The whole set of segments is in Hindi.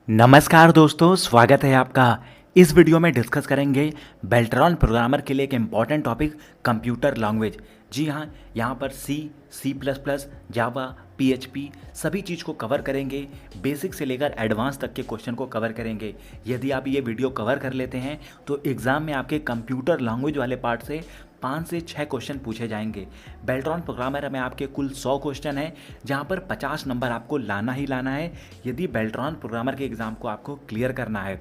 नमस्कार दोस्तों, स्वागत है आपका। इस वीडियो में डिस्कस करेंगे बेल्ट्रॉन प्रोग्रामर के लिए एक इम्पॉर्टेंट टॉपिक कंप्यूटर लैंग्वेज। जी हाँ, यहाँ पर सी प्लस प्लस, जावा, पीएचपी सभी चीज़ को कवर करेंगे। बेसिक से लेकर एडवांस तक के क्वेश्चन को कवर करेंगे। यदि आप ये वीडियो कवर कर लेते हैं तो एग्ज़ाम में आपके कंप्यूटर लैंग्वेज वाले पार्ट से 5 से 6 क्वेश्चन पूछे जाएंगे। बेल्ट्रॉन प्रोग्रामर में आपके कुल 100 क्वेश्चन हैं, जहाँ पर 50 नंबर आपको लाना ही लाना है यदि बेल्ट्रॉन प्रोग्रामर के एग्ज़ाम को आपको क्लियर करना है।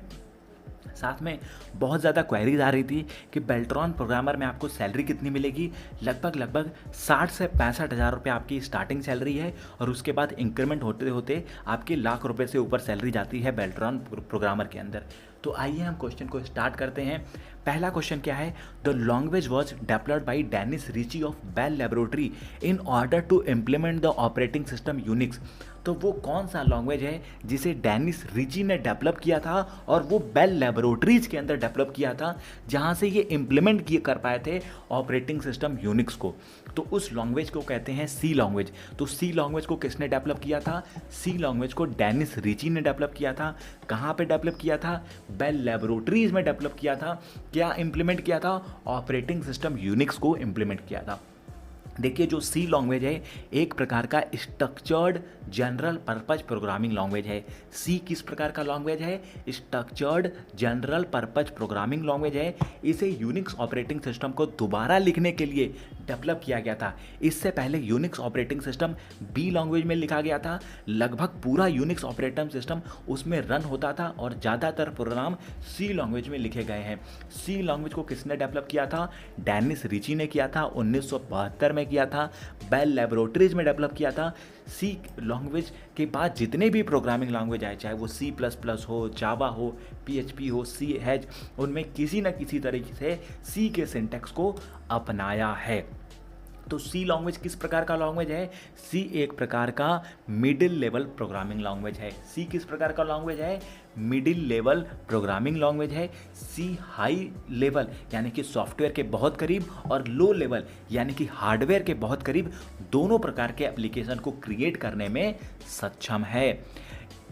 साथ में बहुत ज़्यादा क्वेरीज आ रही थी कि बेल्ट्रॉन प्रोग्रामर में आपको सैलरी कितनी मिलेगी। लगभग 60 से 65 हज़ार रुपये आपकी स्टार्टिंग सैलरी है और उसके बाद इंक्रीमेंट होते होते आपकी लाख रुपए से ऊपर सैलरी जाती है बेल्ट्रॉन प्रोग्रामर के अंदर। तो आइए हम क्वेश्चन को स्टार्ट करते हैं। पहला क्वेश्चन क्या है? The language was developed by Dennis Ritchie of Bell laboratory in order to implement the operating system Unix. तो वो कौन सा लैंग्वेज है जिसे डेनिस रिची ने डेवलप किया था और वो बेल लेबोरेटरीज के अंदर डेवलप किया था, जहाँ से ये इम्प्लीमेंट कर पाए थे ऑपरेटिंग सिस्टम यूनिक्स को। तो उस लैंग्वेज को कहते हैं सी लैंग्वेज। तो सी लैंग्वेज को किसने डेवलप किया था? सी लैंग्वेज को डेनिस रिची ने डेवलप किया था। कहाँ पे डेवलप किया था? बेल लेबोरेटरीज में डेवलप किया था। क्या इम्प्लीमेंट किया था? ऑपरेटिंग सिस्टम यूनिक्स को इम्प्लीमेंट किया था। देखिए, जो सी लैंग्वेज है एक प्रकार का structured general purpose programming language है। सी किस प्रकार का लैंग्वेज है? Structured general purpose programming language है। इसे यूनिक्स ऑपरेटिंग सिस्टम को दोबारा लिखने के लिए डेवलप किया गया था। इससे पहले Unix operating system B language में लिखा गया था। लगभग पूरा यूनिक्स ऑपरेटिंग सिस्टम उसमें रन होता था और ज़्यादातर प्रोग्राम सी लैंग्वेज में लिखे गए हैं। सी लैंग्वेज को किसने डेवलप किया था? डेनिस रिची ने किया था। 1972 में किया था। बेल लेबोरेटरीज में डेवलप किया था। सी लैंग्वेज के बाद जितने भी प्रोग्रामिंग लैंग्वेज आए, चाहे वो सी प्लस प्लस हो, जावा हो, पीएचपी हो, सी हैज, उनमें किसी न किसी तरीके से सी के सिंटैक्स को अपनाया है। तो सी लैंग्वेज किस प्रकार का लैंग्वेज है? सी एक प्रकार का मिडिल लेवल प्रोग्रामिंग लैंग्वेज है। सी किस प्रकार का लैंग्वेज है? मिडिल लेवल प्रोग्रामिंग लैंग्वेज है। सी हाई लेवल यानी कि सॉफ्टवेयर के बहुत करीब और लो लेवल यानी कि हार्डवेयर के बहुत करीब दोनों प्रकार के एप्लीकेशन को क्रिएट करने में सक्षम है।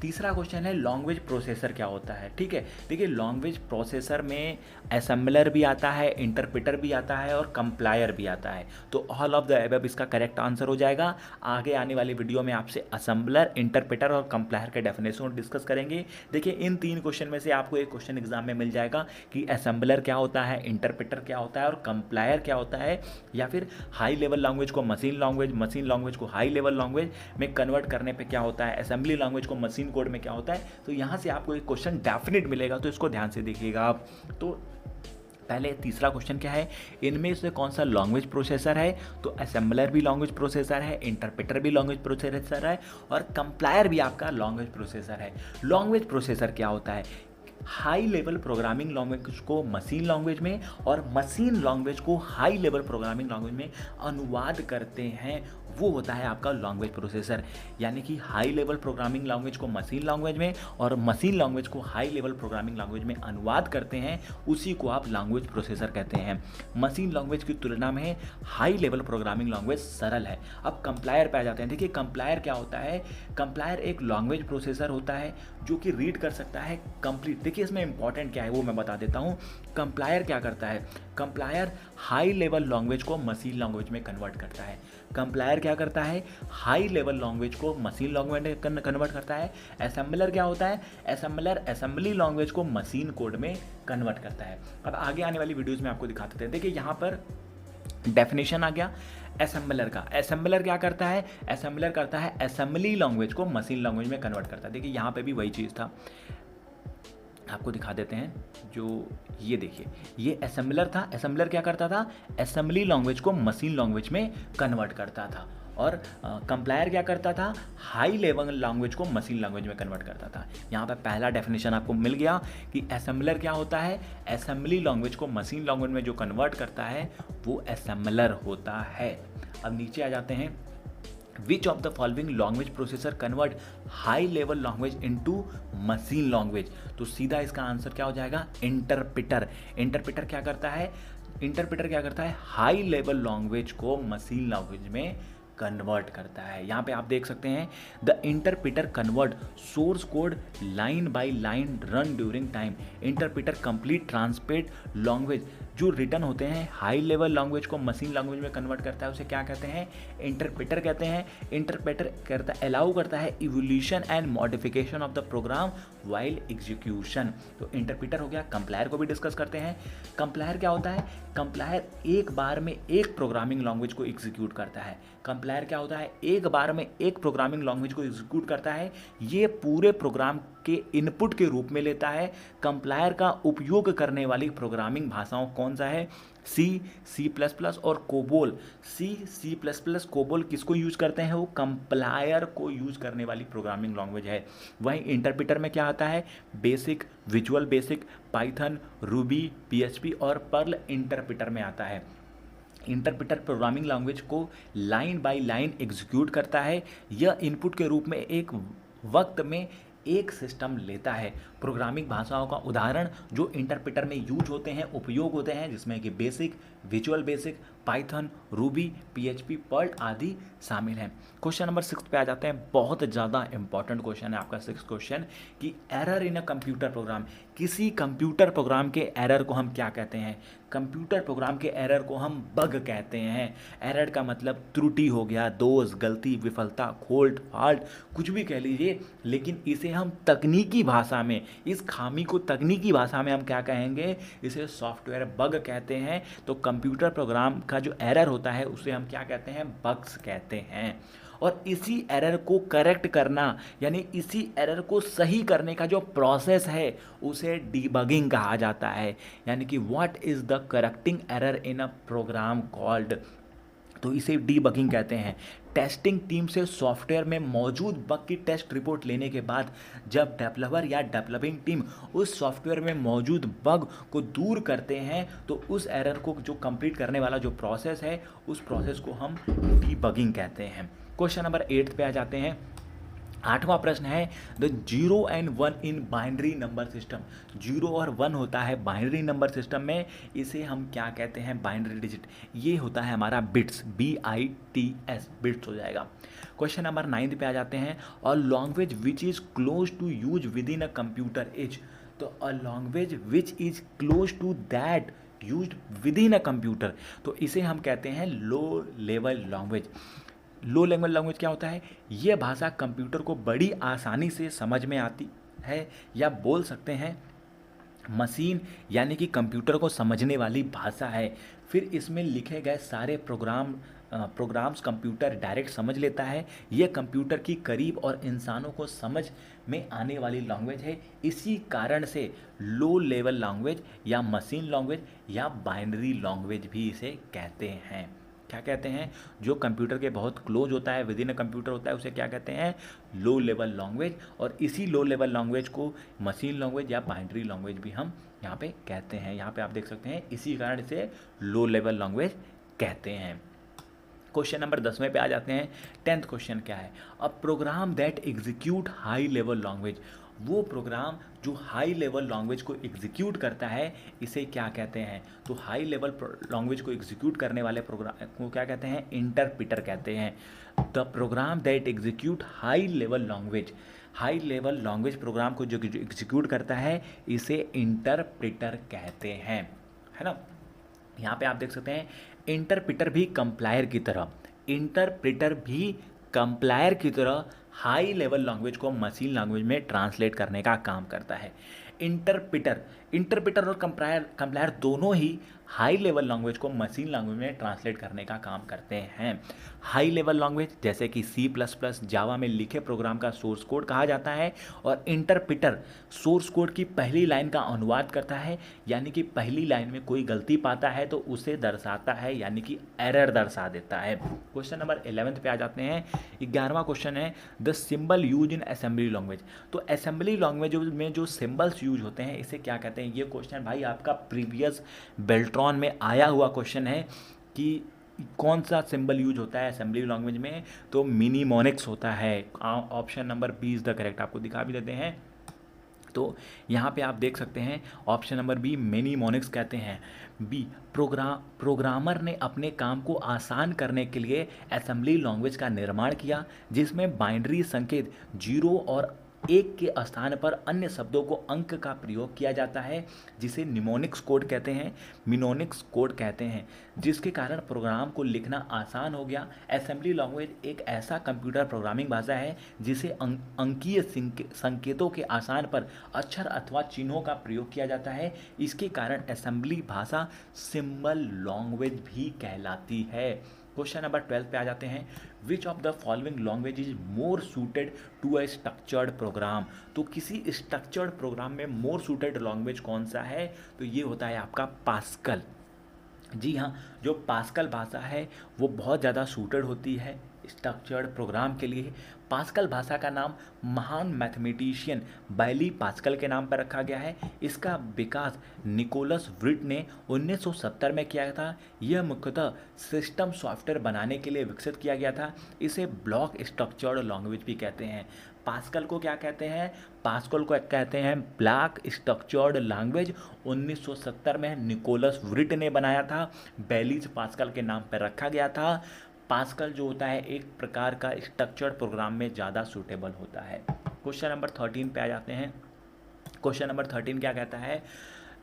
तीसरा क्वेश्चन है लैंग्वेज प्रोसेसर क्या होता है? ठीक है, देखिए लैंग्वेज प्रोसेसर में असेंबलर भी आता है, इंटरप्रेटर भी आता है और कंप्लायर भी आता है। तो ऑल ऑफ द अबव इसका करेक्ट आंसर हो जाएगा। आगे आने वाली वीडियो में आपसे असेंबलर, इंटरप्रेटर और कंप्लायर के डेफिनेशन डिस्कस करेंगे। देखिए, इन 3 क्वेश्चन में से आपको एक क्वेश्चन एग्जाम में मिल जाएगा कि असेंबलर क्या होता है, इंटरप्रेटर क्या होता है और कंप्लायर क्या होता है, या फिर हाई लेवल लैंग्वेज को मशीन लैंग्वेज, मशीन लैंग्वेज को हाई लेवल लैंग्वेज में कन्वर्ट करने पर क्या होता है, असेंबली लैंग्वेज को मशीन कोड में क्या होता है। तो यहां से आपको एक क्वेश्चन डेफिनेट मिलेगा, तो इसको ध्यान से देखिएगा आप। तो पहले तीसरा क्वेश्चन क्या है? इनमें से कौन सा लैंग्वेज प्रोसेसर है? तो असेंबलर भी लैंग्वेज प्रोसेसर है, इंटरप्रेटर भी लैंग्वेज प्रोसेसर है और कंप्लायर भी आपका लैंग्वेज प्रोसेसर है। लैंग्वेज प्रोसेसर क्या होता है? हाई लेवल प्रोग्रामिंग लैंग्वेज को मशीन लैंग्वेज में और मशीन लैंग्वेज को हाई लेवल प्रोग्रामिंग लैंग्वेज में अनुवाद करते हैं, वो होता है आपका लैंग्वेज प्रोसेसर। यानी कि हाई लेवल प्रोग्रामिंग लैंग्वेज को मशीन लैंग्वेज में और मशीन लैंग्वेज को हाई लेवल प्रोग्रामिंग लैंग्वेज में अनुवाद करते हैं, उसी को आप लैंग्वेज प्रोसेसर कहते हैं। मशीन लैंग्वेज की तुलना में हाई लेवल प्रोग्रामिंग लैंग्वेज सरल है। अब कंप्लायर पे आ जाते हैं। देखिए, कंप्लायर क्या होता है? कंप्लायर एक लैंग्वेज प्रोसेसर होता है जो कि रीड कर सकता है कंप्लीट। देखिए, इसमें इंपॉर्टेंट क्या है वो मैं बता देता हूँ। कंप्लायर क्या करता है? कंप्लायर हाई लेवल लैंग्वेज को मशीन लैंग्वेज में कन्वर्ट करता है। कंप्लायर क्या करता है? हाई लेवल लैंग्वेज को मशीन लैंग्वेज में कन्वर्ट करता है। असेंबलर क्या होता है? असेंबलर असेंबली लैंग्वेज को मशीन कोड में कन्वर्ट करता है। अब आगे आने वाली वीडियोज़ में आपको दिखाते थे। देखिए, यहाँ पर डेफिनेशन आ गया असेंबलर का। असेंबलर क्या करता है? असेंबलर करता है असेंबली लैंग्वेज को मशीन लैंग्वेज में कन्वर्ट करता है। देखिए, यहाँ पे भी वही चीज़ था, आपको दिखा देते हैं। जो ये देखिए, ये असेंबलर था। असेंबलर क्या करता था? असेंबली लैंग्वेज को मशीन लैंग्वेज में कन्वर्ट करता था। और कंप्लायर क्या करता था? हाई लेवल लैंग्वेज को मशीन लैंग्वेज में कन्वर्ट करता था। यहाँ पर पहला डेफिनेशन आपको मिल गया कि असेंबलर क्या होता है? असेंबली लैंग्वेज को मशीन लैंग्वेज में जो कन्वर्ट करता है वो असेंबलर होता है। अब नीचे आ जाते हैं। Which of the following language processor convert high level language into machine language? तो सीधा इसका आंसर क्या हो जाएगा? इंटरप्रेटर। इंटरप्रेटर क्या करता है? इंटरप्रेटर क्या करता है? हाई लेवल लैंग्वेज को मशीन लैंग्वेज में कन्वर्ट करता है। यहाँ पे आप देख सकते हैं the interpreter convert source code line by line run during time. Interpreter complete ट्रांसपेट लैंग्वेज जो रिटर्न होते हैं हाई लेवल लैंग्वेज को मशीन लैंग्वेज में कन्वर्ट करता है, उसे क्या कहते हैं? इंटरप्रेटर कहते हैं। इंटरप्रेटर करता अलाउ करता है evolution and modification of the program while execution. तो इंटरप्रेटर हो गया। कंप्लायर को भी डिस्कस करते हैं। कंप्लायर क्या होता है? कंप्लायर एक बार में एक प्रोग्रामिंग लैंग्वेज को एग्जीक्यूट करता है। कंप्लायर क्या होता है? एक बार में एक प्रोग्रामिंग लैंग्वेज को एग्जीक्यूट करता है, ये पूरे प्रोग्राम के इनपुट के रूप में लेता है। कंप्लायर का उपयोग करने वाली प्रोग्रामिंग भाषाओं कौन सा है? सी, सी प्लस प्लस और COBOL. C plus plus, COBOL किसको यूज करते हैं? वो कंप्लायर को यूज करने वाली प्रोग्रामिंग लैंग्वेज है। वहीं इंटरप्रेटर में क्या आता है? Basic, Visual Basic, Python, Ruby, PHP और पर्ल इंटरप्रेटर में आता है। इंटरप्रेटर प्रोग्रामिंग लैंग्वेज को लाइन बाय लाइन एग्जीक्यूट करता है। यह इनपुट के रूप में एक वक्त में एक सिस्टम लेता है। प्रोग्रामिंग भाषाओं का उदाहरण जो इंटरप्रेटर में यूज होते हैं, उपयोग होते हैं, जिसमें कि BASIC, Visual Basic, Python, Ruby, PHP, Perl आदि शामिल हैं। क्वेश्चन नंबर 6 पे आ जाते हैं। बहुत ज़्यादा इंपॉर्टेंट क्वेश्चन है आपका 6 क्वेश्चन कि error in a computer program. किसी कंप्यूटर प्रोग्राम के एरर को हम क्या कहते हैं? कंप्यूटर प्रोग्राम के एरर को हम बग कहते हैं। एरर का मतलब त्रुटि हो गया, दोष, गलती, विफलता, खोल्ट, फॉल्ट, कुछ भी कह लीजिए, लेकिन इसे हम तकनीकी भाषा में, इस खामी को तकनीकी भाषा में हम क्या कहेंगे? इसे सॉफ्टवेयर बग कहते हैं। तो कंप्यूटर प्रोग्राम का जो एरर होता है उसे हम क्या कहते हैं? बग्स कहते हैं। और इसी एरर को करेक्ट करना, यानी इसी एरर को सही करने का जो प्रोसेस है उसे डीबगिंग कहा जाता है। यानी कि what is the correcting error in a program called, तो इसे डीबगिंग कहते हैं। टेस्टिंग टीम से सॉफ्टवेयर में मौजूद बग की टेस्ट रिपोर्ट लेने के बाद जब डेवलपर या डेवलपिंग टीम उस सॉफ्टवेयर में मौजूद बग को दूर करते हैं तो उस एरर को जो कंप्लीट करने वाला जो प्रोसेस है उस प्रोसेस को हम डीबगिंग कहते हैं। क्वेश्चन नंबर 8 पे आ जाते हैं। 8वां प्रश्न है the 0 and 1 in binary number system. 0 और 1 होता है बाइनरी नंबर सिस्टम में, इसे हम क्या कहते हैं? Binary digit. ये होता है हमारा बिट्स, BITS, बिट्स हो जाएगा। क्वेश्चन नंबर 9 पे आ जाते हैं। A language which is close to use with in a computer is. तो a language which is close to that used with in a computer, तो इसे हम कहते हैं low level language. Low level language क्या होता है? ये भाषा कंप्यूटर को बड़ी आसानी से समझ में आती है, या बोल सकते हैं मशीन यानी कि कंप्यूटर को समझने वाली भाषा है। फिर इसमें लिखे गए सारे प्रोग्राम्स कंप्यूटर डायरेक्ट समझ लेता है। ये कंप्यूटर की करीब और इंसानों को समझ में आने वाली लैंग्वेज है। इसी कारण से लो लेवल लैंग्वेज या मशीन लैंग्वेज या बाइनरी लैंग्वेज भी इसे कहते हैं। क्या कहते हैं? जो कंप्यूटर के बहुत क्लोज होता है, विद इन अ कंप्यूटर होता है, उसे क्या कहते हैं? Low level language. और इसी लो लेवल लैंग्वेज को मशीन लैंग्वेज या बाइनरी लैंग्वेज भी हम यहाँ पे कहते हैं। यहाँ पे आप देख सकते हैं इसी कारण से लो लेवल लैंग्वेज कहते हैं। क्वेश्चन नंबर 10वें पे आ जाते हैं। 10th क्वेश्चन क्या है? A program that execute high level language. वो प्रोग्राम जो हाई लेवल लैंग्वेज को एग्जीक्यूट करता है इसे क्या कहते हैं? तो हाई लेवल लैंग्वेज को एग्जीक्यूट करने वाले प्रोग्राम को क्या कहते हैं? इंटरप्रेटर कहते हैं। The program that execute high level language, high level language program को जो एग्जीक्यूट करता है इसे इंटरप्रेटर कहते हैं, है ना। यहाँ पे आप देख सकते हैं इंटरप्रेटर भी कंप्लायर की तरह, इंटरप्रेटर भी कंप्लायर की तरह हाई लेवल लैंग्वेज को मशीन लैंग्वेज में ट्रांसलेट करने का काम करता है। इंटरप्रेटर और कंप्लायर दोनों ही हाई लेवल लैंग्वेज को मशीन लैंग्वेज में ट्रांसलेट करने का काम करते हैं। हाई लेवल लैंग्वेज जैसे कि C++, जावा में लिखे प्रोग्राम का सोर्स कोड कहा जाता है। और इंटरप्रेटर सोर्स कोड की पहली लाइन का अनुवाद करता है, यानी कि पहली लाइन में कोई गलती पाता है तो उसे दर्शाता है, यानी कि एरर दर्शा देता है। क्वेश्चन नंबर 11 पे आ जाते हैं। 11वां क्वेश्चन है the symbol use in assembly language. तो असेंबली लैंग्वेज में जो सिंबल्स यूज होते हैं इसे क्या कहते हैं? ये क्वेश्चन भाई आपका प्रीवियस बेल्ट्रॉन में आया हुआ क्वेश्चन है कि कौन सा सिंबल यूज होता है असेंबली लैंग्वेज में? तो मिनीमोनिक्स होता है। Option number B is the correct. आपको दिखा भी देते हैं तो यहाँ पे आप देख सकते हैं ऑप्शन नंबर बी मेनीमोनिक्स कहते हैं। बी प्रोग्रामर ने अपने काम को आसान करने के लिए असेंबली लैंग्वेज का निर्माण किया जिसमें बाइनरी संकेत 0 और 1 के स्थान पर अन्य शब्दों को अंक का प्रयोग किया जाता है जिसे निमोनिक्स कोड कहते हैं, मिनोनिक्स कोड कहते हैं, जिसके कारण प्रोग्राम को लिखना आसान हो गया। असेंबली लैंग्वेज एक ऐसा कंप्यूटर प्रोग्रामिंग भाषा है जिसे अंकीय संकेतों के आसान पर अक्षर अथवा चिन्हों का प्रयोग किया जाता है। इसके कारण असेंबली भाषा सिंबल लैंग्वेज भी कहलाती है। क्वेश्चन नंबर 12 पे आ जाते हैं। Which of the following language is more suited to a structured program. तो किसी स्ट्रक्चर्ड प्रोग्राम में मोर सूटेड लैंग्वेज कौन सा है, तो ये होता है आपका पास्कल। जी हाँ, जो पास्कल भाषा है वो बहुत ज़्यादा सूटेड होती है स्ट्रक्चर्ड प्रोग्राम के लिए। पास्कल भाषा का नाम महान मैथमेटिशियन बैली पास्कल के नाम पर रखा गया है। इसका विकास निकोलस व्रिट ने 1970 में किया था। यह मुख्यतः सिस्टम सॉफ्टवेयर बनाने के लिए विकसित किया गया था। इसे ब्लॉक स्ट्रक्चर्ड लैंग्वेज भी कहते हैं। पास्कल को क्या कहते हैं? पास्कल को कहते हैं ब्लॉक स्ट्रक्चर्ड लैंग्वेज। 1970 में निकोलस व्रिट ने बनाया था, बैलीज पास्कल के नाम पर रखा गया था। पास्कल जो होता है एक प्रकार का स्ट्रक्चर्ड प्रोग्राम में ज़्यादा सूटेबल होता है। क्वेश्चन नंबर 13 पे आ जाते हैं। क्वेश्चन नंबर 13 क्या कहता है?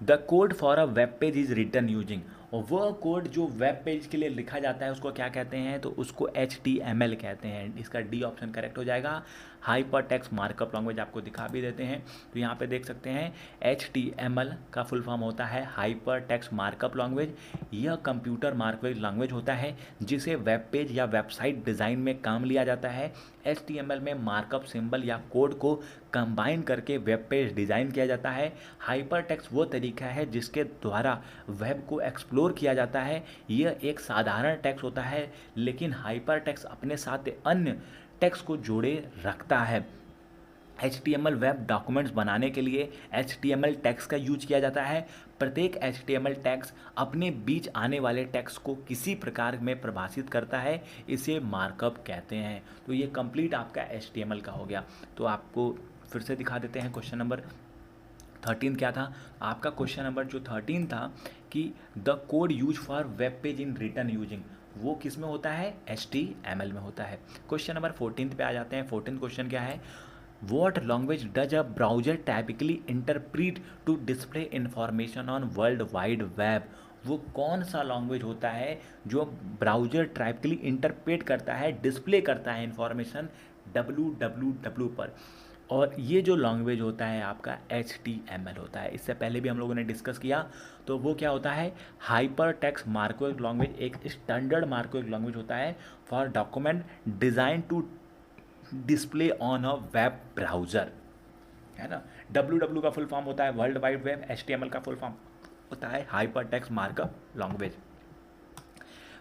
The code for a web page is written using. और वह कोड जो वेब पेज के लिए लिखा जाता है उसको क्या कहते हैं? तो उसको HTML कहते हैं। इसका डी ऑप्शन करेक्ट हो जाएगा। हाइपर टेक्स्ट मार्कअप लैंग्वेज आपको दिखा भी देते हैं, तो यहाँ पे देख सकते हैं HTML का फुल फॉर्म होता है हाइपर टेक्स्ट मार्कअप लैंग्वेज। यह कंप्यूटर मार्कअप लैंग्वेज होता है जिसे वेब पेज या वेबसाइट डिज़ाइन में काम लिया जाता है। HTML में मार्कअप सिंबल या कोड को कंबाइन करके वेब पेज डिज़ाइन किया जाता है। हाइपर टेक्स्ट वो तरीका है जिसके द्वारा वेब को एक्सप्लोर किया जाता है। यह एक साधारण टेक्स्ट होता है, लेकिन हाइपर टेक्स्ट अपने साथ अन्य टेक्स्ट को जोड़े रखता है। HTML वेब डॉक्यूमेंट्स बनाने के लिए HTML टैग्स का यूज किया जाता है। प्रत्येक HTML टैग्स अपने बीच आने वाले टेक्स्ट को किसी प्रकार में परिभाषित करता है, इसे मार्कअप कहते हैं। तो ये कंप्लीट आपका HTML का हो गया। तो आपको फिर से दिखा देते हैं क्वेश्चन नंबर 13 क्या था आपका। क्वेश्चन नंबर जो 13 था कि the code use for web page in return using, वो किस में होता है? HTML में होता है। क्वेश्चन नंबर 14 पे आ जाते हैं। 14 क्वेश्चन क्या है? What language does a browser typically interpret to display information on World Wide Web? वो कौन सा लैंग्वेज होता है जो ब्राउजर टाइपिकली इंटरप्रेट करता है, डिस्प्ले करता है इंफॉर्मेशन www पर। और ये जो लैंग्वेज होता है आपका HTML होता है। इससे पहले भी हम लोगों ने डिस्कस किया। तो वो क्या होता है? हाइपर टेक्स्ट मार्कअप लैंग्वेज एक स्टैंडर्ड मार्कअप लैंग्वेज होता है for document design to display on a web browser, है ना। www का फुल फॉर्म होता है वर्ल्ड वाइड वेब। HTML का फुल फॉर्म होता है hyper text markup language.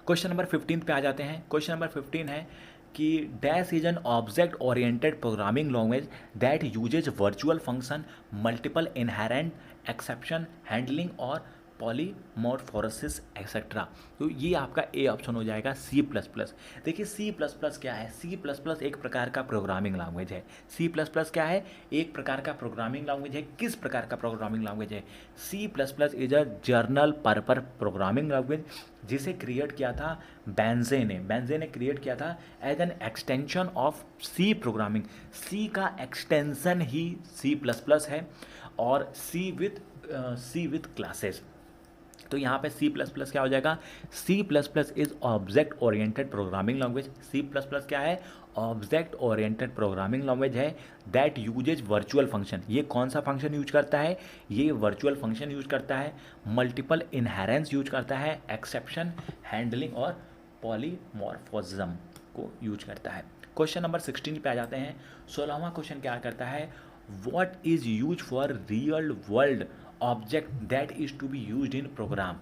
Question number 15 पे आ जाते हैं। क्वेश्चन नंबर 15 है कि dash is an object oriented programming language that usage virtual function, multiple inherent exception handling और पॉलीमॉर्फोसिस एक्सेट्रा। तो ये आपका ए ऑप्शन हो जाएगा C++। देखिए C++ क्या है? C++ एक प्रकार का प्रोग्रामिंग लैंग्वेज है। C++ क्या है? एक प्रकार का प्रोग्रामिंग लैंग्वेज है। किस प्रकार का प्रोग्रामिंग लैंग्वेज है? C++ is a general purpose programming language जिसे क्रिएट किया था बेंजे ने क्रिएट किया था as an extension of C programming. C का एक्सटेंशन ही C++ है और C विथ क्लासेस। तो यहाँ पे C++ क्या हो जाएगा? C++ is object oriented programming language. C++ क्या है? ऑब्जेक्ट ओरिएंटेड प्रोग्रामिंग लैंग्वेज है दैट यूजेज वर्चुअल फंक्शन। ये कौन सा फंक्शन यूज करता है? ये वर्चुअल फंक्शन यूज करता है, मल्टीपल इनहेरेंस यूज करता है, एक्सेप्शन हैंडलिंग और पॉलीमॉर्फोसिज्म को यूज करता है। क्वेश्चन नंबर 16 पे आ जाते हैं। 16वां क्वेश्चन क्या करता है? What is use for real world object that is to be used in program.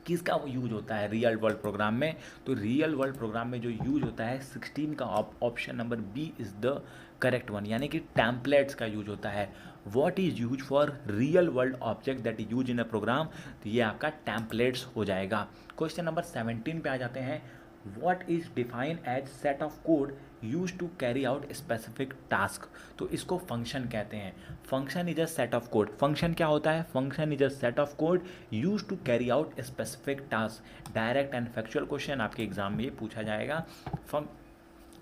किसका यूज होता है रियल वर्ल्ड प्रोग्राम में? तो रियल वर्ल्ड प्रोग्राम में जो यूज होता है 16 का option number B is the correct one, यानी कि टेम्पलेट्स का यूज होता है। What is use for real world object that is use in a program? तो ये आपका टेम्पलेट्स हो जाएगा। क्वेश्चन नंबर 17 पे आ जाते हैं। What is define as set of code use to carry out specific task. तो इसको फंक्शन कहते हैं। Function is a set of code. Function क्या होता है? Function is a set of code use to carry out specific task. Direct and factual question आपके एग्जाम में ये पूछा जाएगा।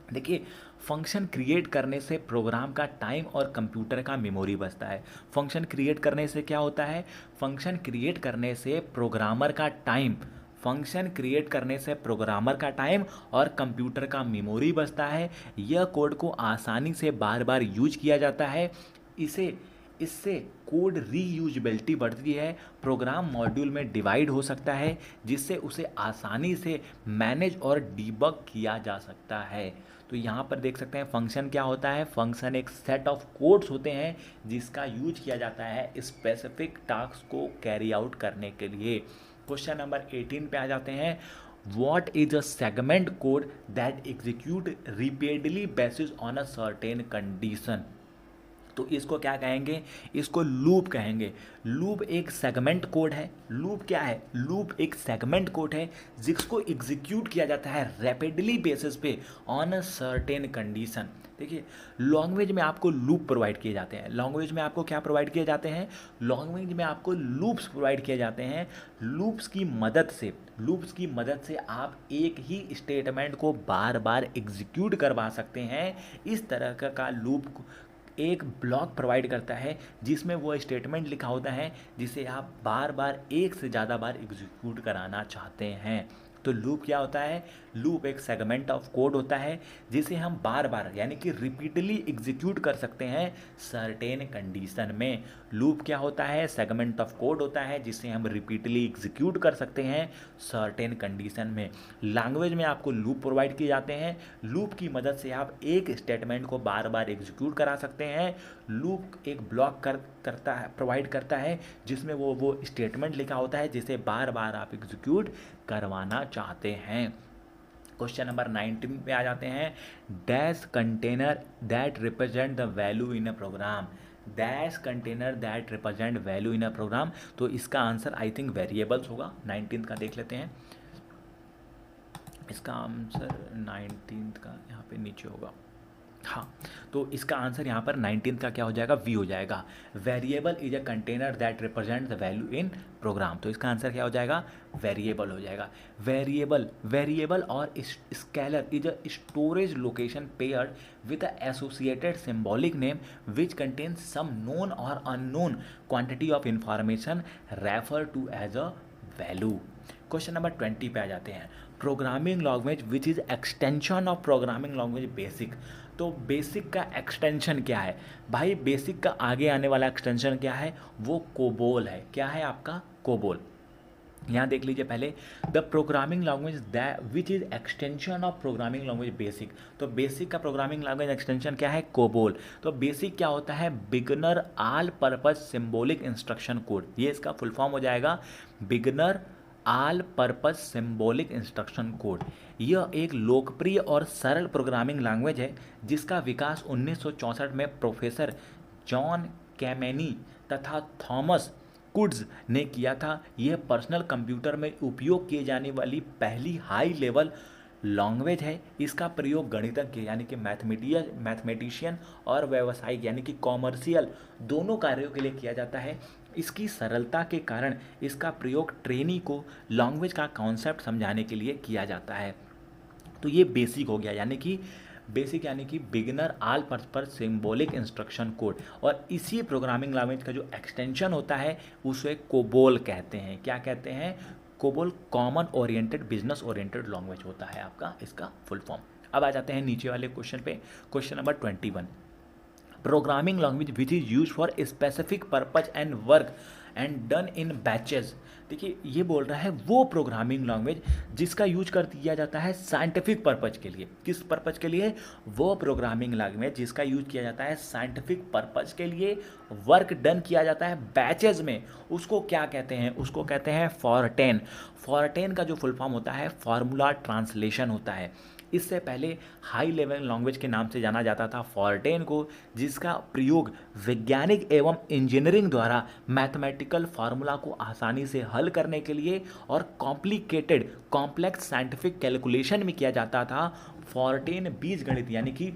देखिए, फंक्शन क्रिएट करने से प्रोग्राम का टाइम और कंप्यूटर का मेमोरी बचता है। फंक्शन क्रिएट करने से क्या होता है? फंक्शन क्रिएट करने से प्रोग्रामर का टाइम, फंक्शन क्रिएट करने से प्रोग्रामर का टाइम और कंप्यूटर का मेमोरी बचता है। यह कोड को आसानी से बार बार यूज किया जाता है। इससे कोड रीयूजेबिलिटी बढ़ती है। प्रोग्राम मॉड्यूल में डिवाइड हो सकता है जिससे उसे आसानी से मैनेज और डीबग किया जा सकता है। तो यहाँ पर देख सकते हैं फंक्शन क्या होता है? फंक्शन एक सेट ऑफ कोड्स होते हैं जिसका यूज किया जाता है स्पेसिफिक टास्क को कैरी आउट करने के लिए। क्वेश्चन नंबर 18 पे आ जाते हैं। What is a segment code that execute repeatedly based on a certain condition? तो इसको क्या कहेंगे? इसको लूप कहेंगे। लूप एक सेगमेंट कोड है। लूप क्या है? लूप एक सेगमेंट कोड है जिसको एग्जीक्यूट किया जाता है रैपिडली बेसिस पे ऑन अ सर्टेन कंडीशन। देखिए, लैंग्वेज में आपको लूप प्रोवाइड किए जाते हैं। लैंग्वेज में आपको क्या प्रोवाइड किए जाते हैं? लैंग्वेज में आपको लूप्स प्रोवाइड किए जाते हैं। लूप्स की मदद से आप एक ही स्टेटमेंट को बार बार एग्जीक्यूट करवा सकते हैं। इस तरह का लूप एक ब्लॉक प्रोवाइड करता है जिसमें वो स्टेटमेंट लिखा होता है जिसे आप बार बार एक से ज़्यादा बार एग्जीक्यूट कराना चाहते हैं। तो लूप क्या होता है? लूप एक सेगमेंट ऑफ कोड होता है जिसे हम बार बार यानी कि रिपीटली एग्जीक्यूट कर सकते हैं सर्टेन कंडीशन में। लूप क्या होता है? सेगमेंट ऑफ कोड होता है जिसे हम रिपीटली एग्जीक्यूट कर सकते हैं सर्टेन कंडीशन में। लैंग्वेज में आपको लूप प्रोवाइड किए जाते हैं। लूप की मदद से आप एक स्टेटमेंट को बार बार एग्जीक्यूट करा सकते हैं। लूप एक ब्लॉक प्रोवाइड करता है जिसमें वो स्टेटमेंट लिखा होता है जिसे बार बार आप एग्जीक्यूट करवाना चाहते हैं। क्वेश्चन नंबर 19 पे आ जाते हैं। Dash container that represent the value in a program. Dash container that represent value in a program. तो इसका आंसर आई थिंक वेरिएबल्स होगा। 19 का देख लेते हैं। इसका आंसर 19 का यहाँ पे नीचे होगा। हाँ, तो इसका आंसर यहाँ पर 19 का क्या हो जाएगा? वी हो जाएगा। Variable is a container that represent the value in program. तो इसका आंसर क्या हो जाएगा? वेरिएबल हो जाएगा। वेरिएबल और scalar is a storage location paired with a associated symbolic name which contains some known और unknown quantity of information refer to as a value. Question number 20 पे आ जाते हैं। Programming language which is extension of programming language basic. तो बेसिक का एक्सटेंशन क्या है भाई? बेसिक का आगे आने वाला एक्सटेंशन क्या है? वो कोबोल है। क्या है आपका? कोबोल। यहाँ देख लीजिए पहले, the programming language that which is extension of programming language basic. तो बेसिक का प्रोग्रामिंग लैंग्वेज एक्सटेंशन क्या है? कोबोल। तो बेसिक क्या होता है? Beginner all purpose symbolic instruction code. ये इसका फुल फॉर्म हो जाएगा beginner all purpose symbolic instruction code. यह एक लोकप्रिय और सरल प्रोग्रामिंग लैंग्वेज है जिसका विकास 1964 में प्रोफेसर जॉन कैमेनी तथा थॉमस कुड्स ने किया था। यह पर्सनल कंप्यूटर में उपयोग किए जाने वाली पहली हाई लेवल लैंग्वेज है। इसका प्रयोग गणितज्ञ यानी कि मैथमेटिशियन और व्यावसायिक यानी कि कॉमर्शियल दोनों कार्यों के लिए किया जाता है। इसकी सरलता के कारण इसका प्रयोग ट्रेनी को लैंग्वेज का कॉन्सेप्ट समझाने के लिए किया जाता है। तो ये बेसिक हो गया, यानी कि beginner all purpose symbolic instruction code. और इसी प्रोग्रामिंग लैंग्वेज का जो एक्सटेंशन होता है उसे कोबोल कहते हैं। क्या कहते हैं? COBOL common oriented business oriented language होता है आपका, इसका फुल फॉर्म। अब आ जाते हैं नीचे वाले क्वेश्चन पे। Question number 21। Programming language which is use for specific purpose and work and done in batches. देखिए, ये बोल रहा है वो प्रोग्रामिंग लैंग्वेज जिसका यूज कर दिया जाता है साइंटिफिक पर्पज के लिए। किस पर्पज के लिए? वो प्रोग्रामिंग लैंग्वेज जिसका यूज किया जाता है साइंटिफिक पर्पज के लिए, वर्क डन किया जाता है बैचेज में, उसको क्या कहते हैं? उसको कहते हैं फॉरटेन। फॉरटेन का जो फुल फॉर्म होता है फार्मूला ट्रांसलेशन होता है। इससे पहले हाई लेवल लैंग्वेज के नाम से जाना जाता था फॉर्टेन को, जिसका प्रयोग वैज्ञानिक एवं इंजीनियरिंग द्वारा मैथमेटिकल फार्मूला को आसानी से हल करने के लिए और कॉम्प्लिकेटेड कॉम्प्लेक्स साइंटिफिक कैलकुलेशन में किया जाता था। फॉर्टेन बीजगणित यानी कि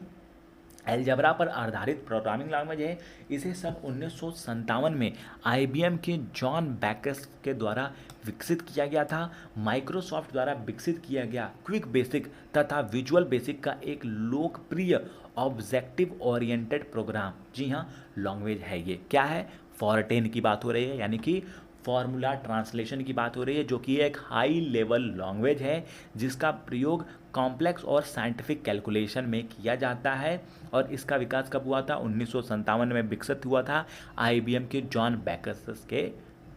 एलजबरा पर आधारित प्रोग्रामिंग लैंग्वेज है। इसे सन 1957 में IBM के जॉन बैकस के द्वारा विकसित किया गया था। माइक्रोसॉफ्ट द्वारा विकसित किया गया क्विक बेसिक तथा विजुअल बेसिक का एक लोकप्रिय ऑब्जेक्टिव ओरिएंटेड प्रोग्राम, जी हाँ, लैंग्वेज है। ये क्या है? फॉर्टेन की बात हो रही है, यानी कि फॉर्मूला ट्रांसलेशन की बात हो रही है, जो कि एक हाई लेवल लैंग्वेज है जिसका प्रयोग कॉम्प्लेक्स और साइंटिफिक कैलकुलेशन में किया जाता है। और इसका विकास कब हुआ था? 1957 में विकसित हुआ था IBM के जॉन बैकस के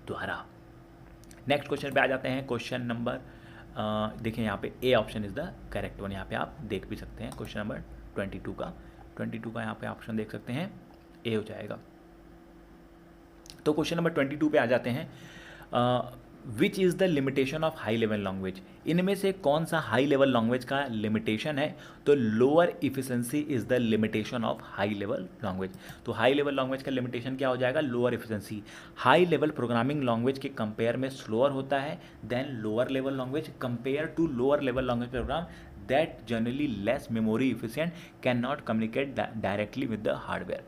द्वारा। नेक्स्ट क्वेश्चन पे आ जाते हैं। क्वेश्चन नंबर देखें यहाँ पे A option is the correct one. यहाँ पे आप देख भी सकते हैं क्वेश्चन नंबर 22 का यहाँ पे ऑप्शन देख सकते हैं, ए हो जाएगा। तो क्वेश्चन नंबर 22 पे आ जाते हैं। Which is the limitation of high level language? इनमें से कौन सा हाई लेवल लैंग्वेज का लिमिटेशन है? तो lower efficiency is the limitation of high level language. तो हाई लेवल लैंग्वेज का लिमिटेशन क्या हो जाएगा? Lower efficiency. High level programming language के कंपेयर में स्लोअर होता है then lower level language. Compare to lower level language program that generally less memory efficient cannot communicate directly with the hardware।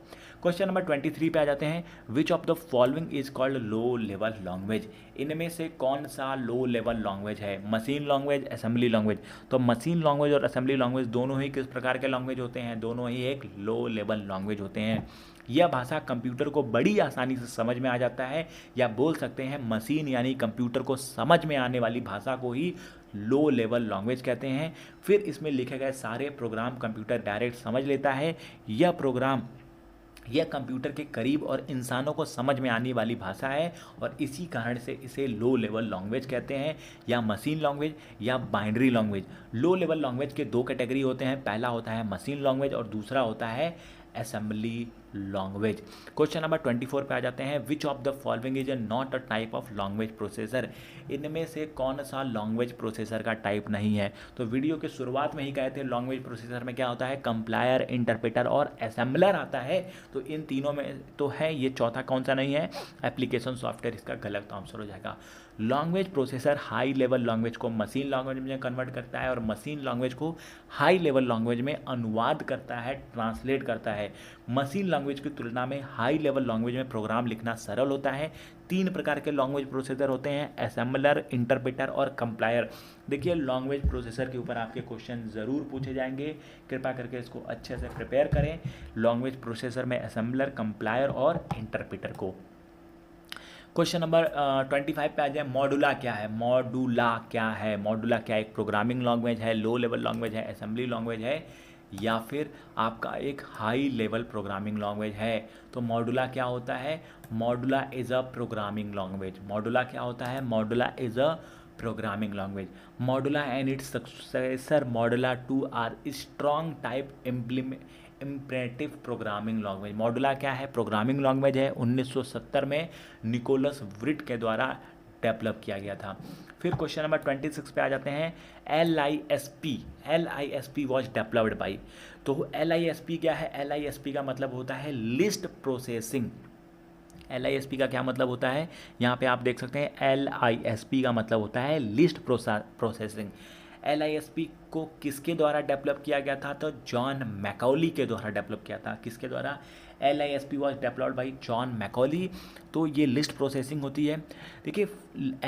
Question number 23 पे आ जाते हैं। Which of the following is called low level language? इनमें से कौन सा लो लेवल लैंग्वेज है? Machine language, assembly language. तो मशीन लैंग्वेज और असेंबली लैंग्वेज दोनों ही किस प्रकार के लैंग्वेज होते हैं? दोनों ही एक लो लेवल लैंग्वेज होते हैं। यह भाषा कंप्यूटर को बड़ी आसानी से समझ में आ जाता है, या बोल सकते हैं मशीन यानी कंप्यूटर को समझ में आने वाली भाषा को ही लो लेवल लैंग्वेज कहते हैं। फिर इसमें लिखे गए सारे प्रोग्राम कंप्यूटर डायरेक्ट समझ लेता है। यह कंप्यूटर के करीब और इंसानों को समझ में आने वाली भाषा है, और इसी कारण से इसे लो लेवल लैंग्वेज कहते हैं, या मशीन लैंग्वेज या binary language. Low level language के दो कैटेगरी होते हैं। पहला होता है मशीन लैंग्वेज और दूसरा होता है असेंबली लैंग्वेज। क्वेश्चन नंबर 24 पे आ जाते हैं। Which of the following is not a type of language processor? इनमें से कौन सा लैंग्वेज प्रोसेसर का टाइप नहीं है? तो वीडियो के शुरुआत में ही कहे थे लैंग्वेज प्रोसेसर में क्या होता है? कंप्लायर, इंटरप्रेटर और असेंबलर आता है। तो इन तीनों में तो है, ये चौथा कौन सा नहीं है? एप्लीकेशन सॉफ्टवेयर इसका गलत आंसर हो जाएगा। Language processor high level language को मशीन लैंग्वेज में कन्वर्ट करता है और मशीन लैंग्वेज को हाई लेवल लैंग्वेज में अनुवाद करता है, ट्रांसलेट करता है। मशीन लैंग्वेज की तुलना में हाई लेवल लैंग्वेज में प्रोग्राम लिखना सरल होता है। 3 प्रकार के लैंग्वेज प्रोसेसर होते हैं, असेंबलर, इंटरप्रेटर और कंप्लायर। देखिए लैंग्वेज प्रोसेसर के ऊपर आपके क्वेश्चन ज़रूर पूछे जाएंगे, कृपया करके इसको अच्छे से प्रिपेयर करें। लैंग्वेज प्रोसेसर में असेंबलर, कंप्लायर और इंटरप्रेटर को। क्वेश्चन नंबर 25 पे आ जाए। मॉडुला क्या है? मॉडुला क्या है? मॉडुला क्या एक प्रोग्रामिंग लैंग्वेज है, लो लेवल लैंग्वेज है, असेंबली लैंग्वेज है, या फिर आपका एक हाई लेवल प्रोग्रामिंग लैंग्वेज है? तो मॉडुला क्या होता है? Modula is a programming language. Modula क्या होता है? Modula is a programming language. Modula and its successor Modula 2 are strong type imperative programming language. Modula क्या है? प्रोग्रामिंग लैंग्वेज है। 1970 में निकोलस व्रिट के द्वारा डेवलप किया गया था। फिर क्वेश्चन नंबर 26 पे आ जाते हैं। LISP was developed by. तो LISP क्या है? LISP का मतलब होता है लिस्ट प्रोसेसिंग। LISP का क्या मतलब होता है? यहाँ पे आप देख सकते हैं LISP का मतलब होता है लिस्ट प्रोसेसिंग। LISP को किसके द्वारा डेवलप किया गया था? तो जॉन मैकॉली के द्वारा डेवलप किया था। किसके द्वारा? LISP was developed by John McCauley. तो ये लिस्ट प्रोसेसिंग होती है। देखिए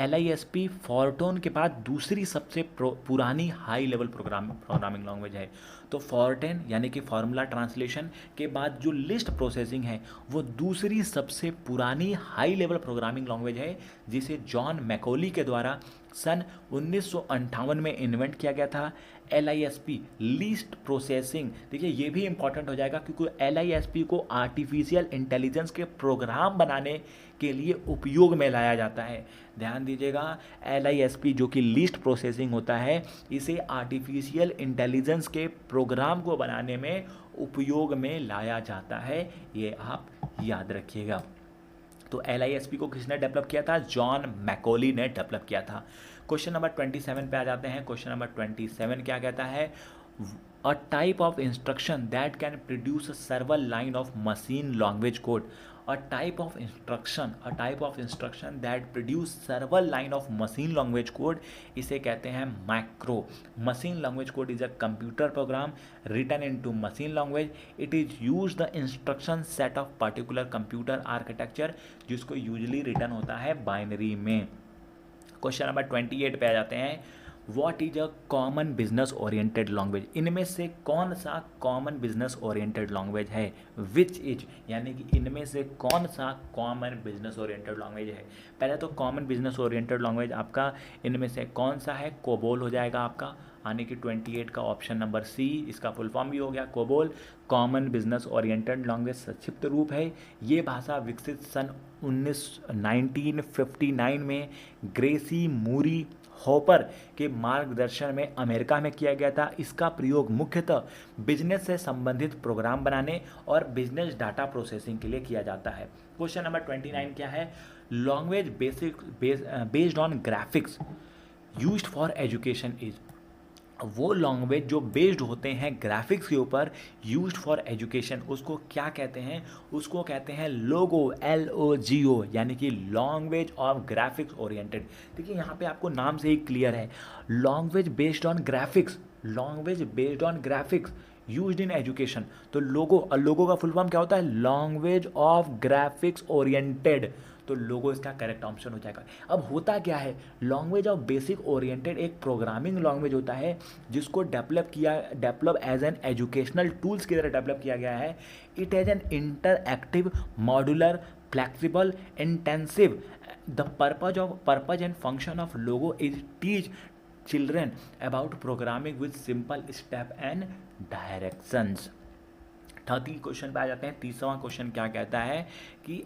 LISP फॉर्टोन के बाद दूसरी सबसे पुरानी हाई लेवल प्रोग्रामिंग लैंग्वेज है। तो फॉर्टेन यानी कि फार्मूला ट्रांसलेशन के बाद जो लिस्ट प्रोसेसिंग है वो दूसरी सबसे पुरानी हाई लेवल प्रोग्रामिंग लैंग्वेज है, जिसे जॉन मैकॉली के द्वारा सन 1958 में इन्वेंट किया गया था। LISP लिस्ट प्रोसेसिंग, देखिए ये भी इंपॉर्टेंट हो जाएगा क्योंकि LISP को आर्टिफिशियल इंटेलिजेंस के प्रोग्राम बनाने के लिए उपयोग में लाया जाता है। ध्यान दीजिएगा, LISP जो कि लिस्ट प्रोसेसिंग होता है, इसे आर्टिफिशियल इंटेलिजेंस के प्रोग्राम को बनाने में उपयोग में लाया जाता है। ये आप याद रखिएगा। तो LISP को किसने डेवलप किया था? जॉन मैकॉली ने डेवलप किया था। क्वेश्चन नंबर 27 पे आ जाते हैं। क्वेश्चन नंबर 27 क्या कहता है? a type of instruction that can produce several line of machine language code. A type of instruction that produce several line of machine language code, इसे कहते हैं macro. Machine language code is a computer program written into machine language. It is used the instruction set of particular computer architecture, जिसको usually written होता है बाइनरी में. क्वेश्चन नंबर 28 पे आ जाते हैं. What is a common business oriented language. इनमें से कौन सा कॉमन बिजनेस ओरिएंटेड लैंग्वेज है. विच इज, यानी कि इनमें से कौन सा कॉमन बिजनेस ओरिएंटेड लैंग्वेज है. पहले तो कॉमन बिजनेस ओरिएंटेड लैंग्वेज आपका इनमें से कौन सा है. कोबोल हो जाएगा आपका, यानी कि 28 का ऑप्शन नंबर सी. इसका फुल फॉर्म भी हो गया COBOL. Common business oriented language संक्षिप्त रूप है. ये भाषा विकसित सन 1959 में ग्रेसी मूरी हॉपर के मार्गदर्शन में अमेरिका में किया गया था. इसका प्रयोग मुख्यतः बिजनेस से संबंधित प्रोग्राम बनाने और बिजनेस डाटा प्रोसेसिंग के लिए किया जाता है. क्वेश्चन नंबर 29 क्या है. Language based on graphics used for education is. वो लैंग्वेज जो बेस्ड होते हैं ग्राफिक्स के ऊपर, यूज्ड फॉर एजुकेशन, उसको क्या कहते हैं. उसको कहते हैं लोगो, LOGO, यानी कि लैंग्वेज ऑफ ग्राफिक्स ओरिएंटेड. देखिए यहाँ पे आपको नाम से ही क्लियर है. Language based on graphics, language based on graphics used in education. तो लोगो का फुल फॉर्म क्या होता है. Language of graphics oriented. तो लोगो इसका करेक्ट ऑप्शन हो जाएगा. अब होता क्या है, लैंग्वेज ऑफ बेसिक ओरिएंटेड एक प्रोग्रामिंग लैंग्वेज होता है जिसको develop as an educational tools की तरह डेवलप किया गया है. It as an interactive, modular, flexible, intensive. The purpose and function of Logo is teach children about programming with simple step and directions. 30 question पे आ जाते हैं. 30वां क्वेश्चन क्या कहता है कि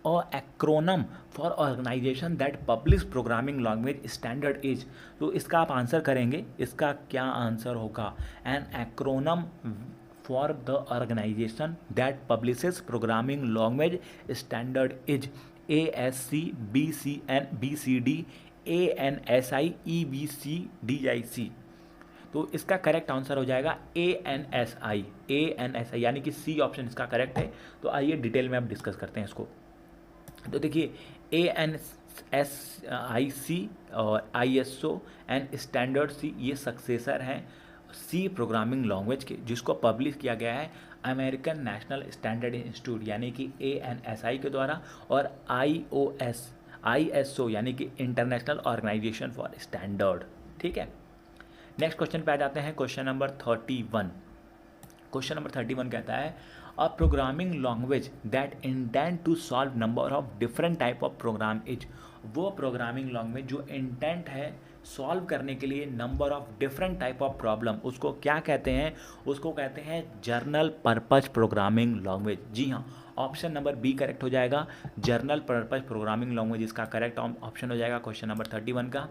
acronym for organization that publish programming language standard is. तो इसका आप आंसर करेंगे. इसका क्या आंसर होगा. An acronym for the organization that publishes programming language standard is ASC, BCD, ANSI, EBCDIC. तो इसका करेक्ट आंसर हो जाएगा ANSI, यानी कि सी ऑप्शन इसका करेक्ट है. तो आइए डिटेल में अब डिस्कस करते हैं इसको. तो देखिए ANSIC और ISO एंड स्टैंडर्ड सी ये सक्सेसर हैं सी प्रोग्रामिंग लैंग्वेज के, जिसको पब्लिश किया गया है अमेरिकन नेशनल स्टैंडर्ड इंस्टीट्यूट यानी कि ANSI के द्वारा, और ISO यानी कि इंटरनेशनल ऑर्गेनाइजेशन फॉर स्टैंडर्ड. ठीक है. नेक्स्ट क्वेश्चन पे आ जाते हैं. Question number 31. क्वेश्चन नंबर 31 कहता है a programming language that intent to solve number of different type of program is. वो प्रोग्रामिंग लैंग्वेज जो इंटेंट है सॉल्व करने के लिए number of different type of problem, उसको क्या कहते हैं. उसको कहते हैं जर्नल पर्पज प्रोग्रामिंग लैंग्वेज. जी हाँ, ऑप्शन नंबर बी करेक्ट हो जाएगा. जर्नल पर्पज प्रोग्रामिंग लैंग्वेज इसका करेक्ट ऑप्शन हो जाएगा क्वेश्चन नंबर 31 का.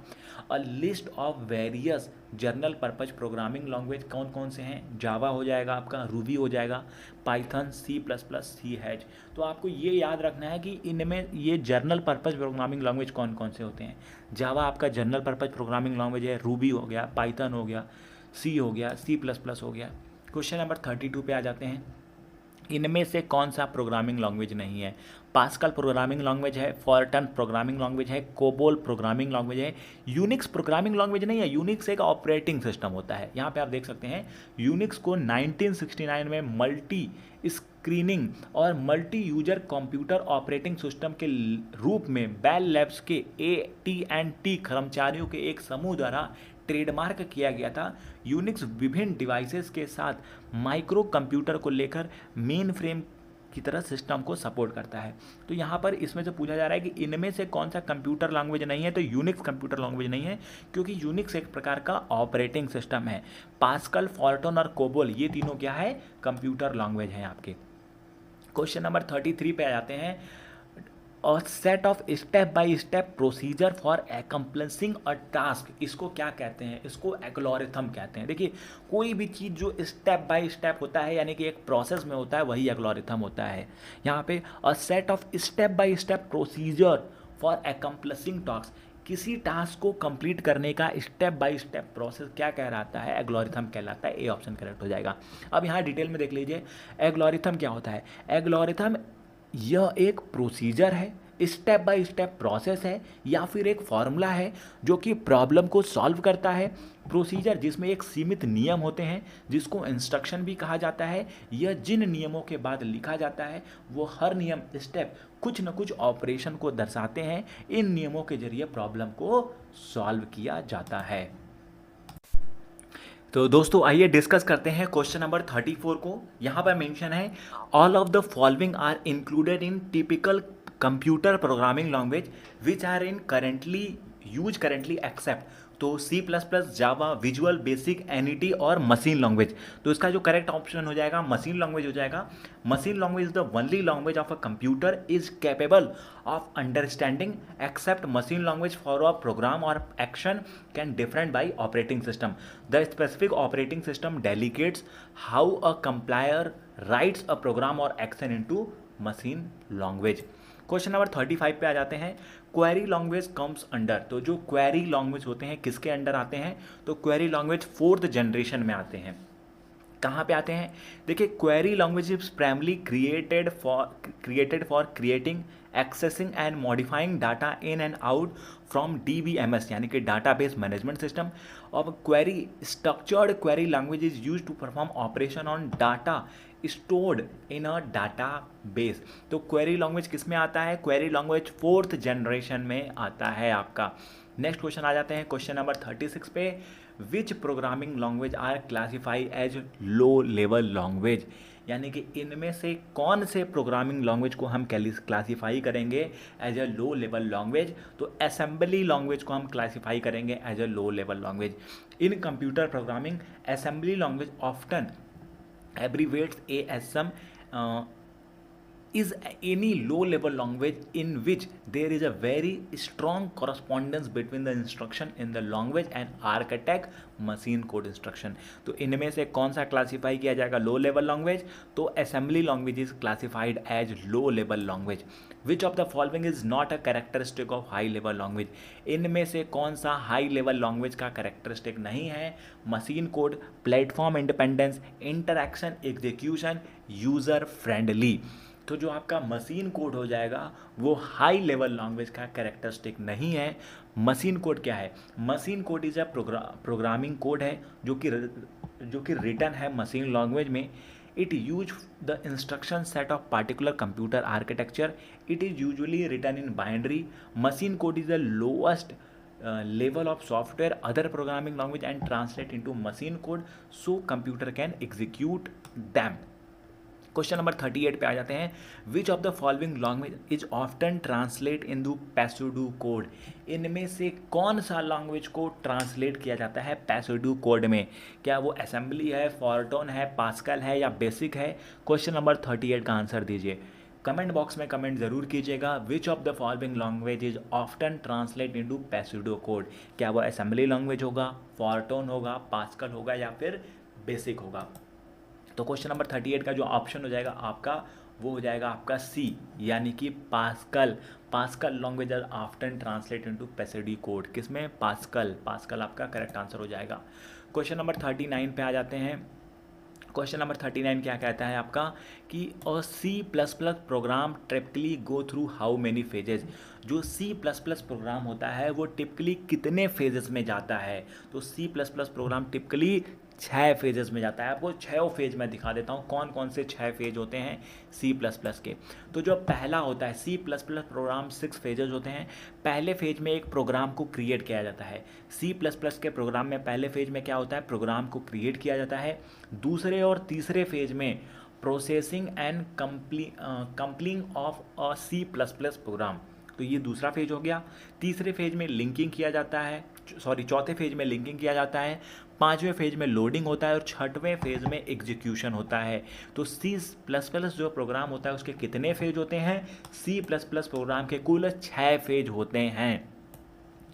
A list of various journal purpose programming language कौन कौन से हैं. जावा हो जाएगा आपका, रूबी हो जाएगा, पाइथन, C++, C#. तो आपको ये याद रखना है कि इनमें ये जर्नल पर्पज प्रोग्रामिंग लैंग्वेज कौन कौन से होते हैं. जावा आपका जर्नल पर्पज प्रोग्रामिंग लैंग्वेज है, रूबी हो गया, पाइथन हो गया, C हो गया, C++ हो गया. क्वेश्चन नंबर 32 पे आ जाते हैं. इनमें से कौन सा प्रोग्रामिंग लैंग्वेज नहीं है. पास्कल प्रोग्रामिंग लैंग्वेज है, फॉर्टन प्रोग्रामिंग लैंग्वेज है, कोबोल प्रोग्रामिंग लैंग्वेज है, यूनिक्स प्रोग्रामिंग लैंग्वेज नहीं है. यूनिक्स एक ऑपरेटिंग सिस्टम होता है. यहाँ पे आप देख सकते हैं यूनिक्स को 1969 में मल्टी स्क्रीनिंग और multi user computer operating system के रूप में बेल लैब्स के AT&T कर्मचारियों के एक समूह द्वारा ट्रेडमार्क किया गया था. यूनिक्स विभिन्न डिवाइसेस के साथ माइक्रो कंप्यूटर को लेकर मेन फ्रेम की तरह सिस्टम को सपोर्ट करता है. तो यहाँ पर इसमें से पूछा जा रहा है कि इनमें से कौन सा कंप्यूटर लैंग्वेज नहीं है. तो यूनिक्स कंप्यूटर लैंग्वेज नहीं है, क्योंकि यूनिक्स एक प्रकार का ऑपरेटिंग सिस्टम है. पास्कल, फॉर्टन और कोबोल ये तीनों क्या है, कंप्यूटर लैंग्वेज हैं आपके. क्वेश्चन नंबर 33 पे आ जाते हैं. और set of step by step procedure for accomplishing a task, इसको क्या कहते हैं. इसको एल्गोरिथम कहते हैं. देखिए कोई भी चीज़ जो स्टेप बाय स्टेप होता है यानी कि एक प्रोसेस में होता है वही एल्गोरिथम होता है. यहाँ पे अ set of step by step procedure for accomplishing task, किसी टास्क को कंप्लीट करने का स्टेप बाय स्टेप प्रोसेस क्या कहलाता है? एल्गोरिथम कहलाता है। ए ऑप्शन करेक्ट हो जाएगा। अब यहाँ डिटेल में देख लीजिए एल्गोरिथम क्या होता है। एल्गोरिथम यह एक प्रोसीजर है, स्टेप बाय स्टेप प्रोसेस है, या फिर एक फॉर्मूला है जो कि प्रॉब्लम को सॉल्व करता है। प्रोसीजर जिसमें एक सीमित नियम होते हैं जिसको इंस्ट्रक्शन भी कहा जाता है। यह जिन नियमों के बाद लिखा जाता है वो हर नियम स्टेप कुछ न कुछ ऑपरेशन को दर्शाते हैं। इन नियमों के जरिए प्रॉब्लम को सॉल्व किया जाता है। तो दोस्तों आइए डिस्कस करते हैं क्वेश्चन नंबर 34 को। यहाँ पर मेंशन है all of the following are included in typical computer programming language which are in currently accept. तो C plus plus, Java, visual basic, NET और मशीन लैंग्वेज। तो इसका जो करेक्ट ऑप्शन हो जाएगा मशीन लैंग्वेज हो जाएगा। Machine language is the only language of a computer is capable of understanding except machine language for a program और action can different by operating system. The specific operating system delegates how a compiler writes a program और action into machine language. Question number 35 पे आ जाते हैं। Query language comes under. तो जो क्वेरी लैंग्वेज होते हैं किसके अंडर आते हैं? तो क्वेरी लैंग्वेज 4th जनरेशन में आते हैं। कहाँ पे आते हैं? देखिए query language is primarily created for creating, accessing and modifying data in and out from DBMS यानी कि डाटाबेस मैनेजमेंट सिस्टम। और query structured query language is use to perform operation on data stored in a data base. तो क्वेरी लैंग्वेज किस में आता है? क्वेरी लैंग्वेज 4th जनरेशन में आता है आपका। नेक्स्ट क्वेश्चन आ जाते हैं क्वेश्चन नंबर 36 पे। Which programming language are classify as low level language. यानी कि इनमें से कौन से प्रोग्रामिंग लैंग्वेज को हम क्लासीफाई करेंगे as a low level language? तो असेंबली लैंग्वेज को हम क्लासीफाई करेंगे as a low level language. In computer programming assembly language often abbreviates ASM is any low level language in which there is a very strong correspondence between the instruction in the language and architect machine code instruction। तो इनमें से कौन सा क्लासीफाई किया जाएगा लो लेवल लैंग्वेज? तो assembly language is classified as low level language. Which of the following is not a characteristic of high level language. इनमें से कौन सा हाई लेवल लैंग्वेज का कैरेक्टरिस्टिक नहीं है? Machine code, platform independence, interaction, execution, user friendly. तो जो आपका मशीन कोड हो जाएगा वो हाई लेवल लैंग्वेज का कैरेक्टरिस्टिक नहीं है। मशीन कोड क्या है? Machine code is a programming code है जो कि रिटन है मशीन लैंग्वेज में। It use the instruction set of particular computer architecture. It is usually written in binary. Machine code is the lowest level of software other programming language and translate into machine code so computer can execute them। Question number 38 पे आ जाते हैं। Which of the following language is often translate इन दू पैसुडू कोड। इनमें से कौन सा लैंग्वेज को ट्रांसलेट किया जाता है पैसुडू कोड में? क्या वो असेंबली है, फॉर्टोन है, पास्कल है या बेसिक है? क्वेश्चन नंबर 38 का आंसर दीजिए। कमेंट बॉक्स में कमेंट जरूर कीजिएगा। Which of the following language is often translate into pseudo code. क्या वो असेंबली लैंग्वेज होगा, फॉर्टोन होगा, पास्कल होगा या फिर बेसिक होगा? तो क्वेश्चन नंबर 38 का जो ऑप्शन हो जाएगा आपका वो हो जाएगा आपका सी यानी कि Pascal. Pascal language are often translate into pseudo code. किसमें? पास्कल। पास्कल आपका करेक्ट आंसर हो जाएगा। क्वेश्चन नंबर 39 पे आ जाते हैं। क्वेश्चन नंबर 39 क्या कहता है आपका कि a C++ program typically go through how many phases. जो C++ प्रोग्राम होता है वो टिपिकली कितने फेजेस में जाता है? तो C++ प्रोग्राम टिपिकली 6 फेजेस में जाता है। आपको 6 फेज में दिखा देता हूँ कौन कौन से 6 फेज होते हैं C++ के। तो जो पहला होता है C++ प्रोग्राम 6 फेजेस होते हैं। पहले फेज में एक प्रोग्राम को क्रिएट किया जाता है। C++ के प्रोग्राम में पहले फेज में क्या होता है? प्रोग्राम को क्रिएट किया जाता है। दूसरे और तीसरे फेज में processing and compiling of a C++ प्रोग्राम। तो ये दूसरा फेज हो गया। तीसरे फेज में लिंकिंग किया जाता है, चौथे फेज में लिंकिंग किया जाता है। पांचवें फेज में लोडिंग होता है और छठवें फेज में एग्जीक्यूशन होता है। तो C++ जो प्रोग्राम होता है उसके कितने फेज होते हैं? C++ प्रोग्राम के कुल 6 फेज होते हैं।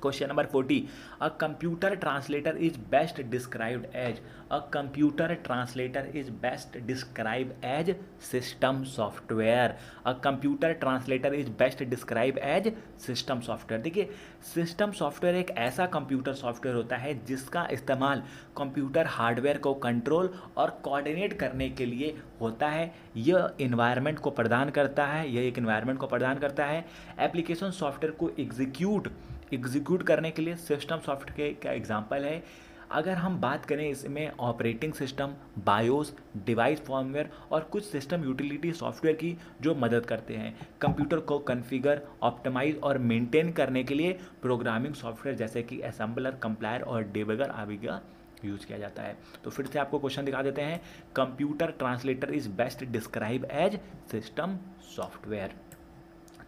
Question number 40, a computer translator is best described as, a computer translator is best describe as system software, a computer translator is best describe as system software. देखिए, सिस्टम सॉफ्टवेयर एक ऐसा कंप्यूटर सॉफ्टवेयर होता है जिसका इस्तेमाल कंप्यूटर हार्डवेयर को कंट्रोल और कोऑर्डिनेट करने के लिए होता है। यह इन्वायरमेंट को प्रदान करता है, यह एक इन्वायरमेंट को प्रदान करता है एप्लीकेशन सॉफ्टवेयर को एग्जीक्यूट करने के लिए। सिस्टम सॉफ्टवेयर का एग्जांपल है, अगर हम बात करें इसमें operating system, BIOS, device firmware और कुछ सिस्टम यूटिलिटी सॉफ्टवेयर की जो मदद करते हैं कंप्यूटर को कॉन्फ़िगर, ऑप्टिमाइज और मेंटेन करने के लिए प्रोग्रामिंग सॉफ्टवेयर जैसे कि असेंबलर, कंपाइलर और डिबगर आदि का यूज़ किया जाता है। तो फिर से आपको क्वेश्चन दिखा देते हैं, computer translator is best describe as system software.